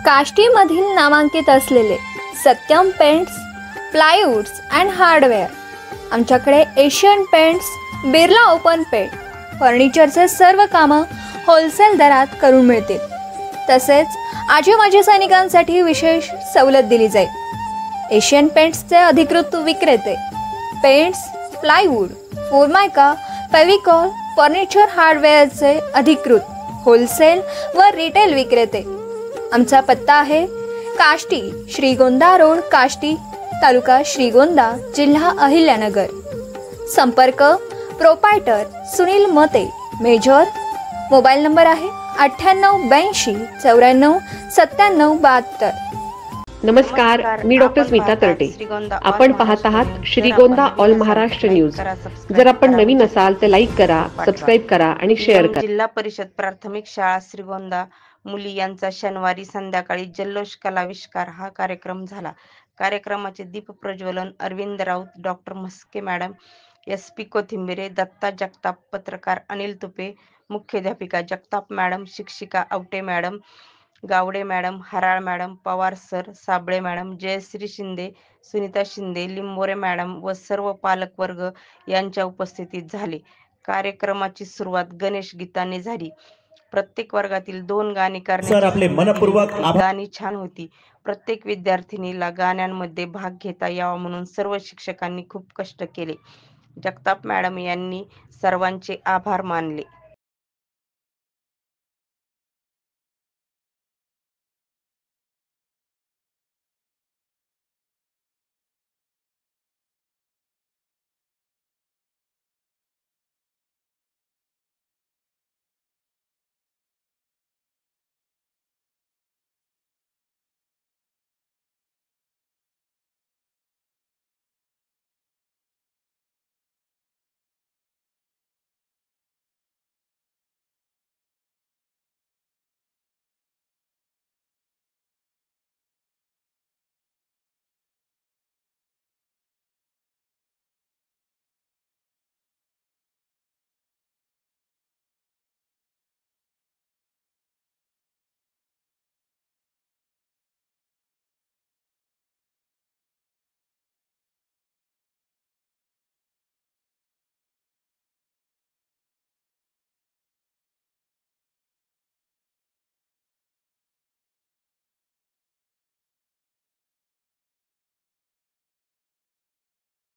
काष्टीमधील नामांकित असलेले Satyam paints, plywoods and hardware. आमच्याकडे Asian paints, Birla open paint, फर्निचरचे सर्व कामं होलसेल दरात करून मिळतील। तसेच आजी माजी सैनिकांसाठी विशेष सवलत दिली जाईल। एशियन पेंट्सचे अधिकृत विक्रेते, पेंट्स, प्लायवुड, फोर्मायका, फेविकॉल, फर्निचर हार्डवेअरचे अधिकृत होलसेल व रिटेल विक्रेते। आमचा पत्ता आहे काष्टी, श्रीगोंदा रोड, काष्टी, तालुका श्रीगोंदा, जिल्हा अहिल्यानगर। संपर्क प्रोपायटर सुनील मते, मेजर। मोबाईल नंबर आहे 9882 94 97 72। नमस्कार, मी डॉक्टर स्मिता तरटे। आपण पाहत आहात श्रीगोंदा ऑल महाराष्ट्र न्यूज। जर आपण नवीन असाल तर लाईक करा, सबस्क्राईब करा आणि शेअर करा। जिल्हा परिषद प्राथमिक शाळा श्रीगोंदा मुली यांचा शनिवारी संध्याकाळी जल्लोष कलाविष्कार हा कार्यक्रम झाला। कार्यक्रमाचे दीप प्रज्वलन Arvind Raut, doctor Mhaske madam, SP Kothimbire, Datta Jagtap, पत्रकार अनिल तुपे, मुख्याध्यापिका जगताप मॅडम, शिक्षिका Awate madam, Gawade madam, Haral madam, Pawar sir, Sable madam, Jayashree Shinde, Sunita Shinde, Limbore madam व सर्व पालक वर्ग यांच्या उपस्थितीत झाले। कार्यक्रमाची सुरुवात गणेश गीताने झाली। प्रत्येक वर्गातील 2 गाणी करण्याची गाणी छान होती। प्रत्येक विद्यार्थिनीला गाण्यांमध्ये भाग घेता यावा म्हणून सर्व शिक्षकांनी खूप कष्ट केले। जगताप मॅडम यांनी सर्वांचे आभार मानले।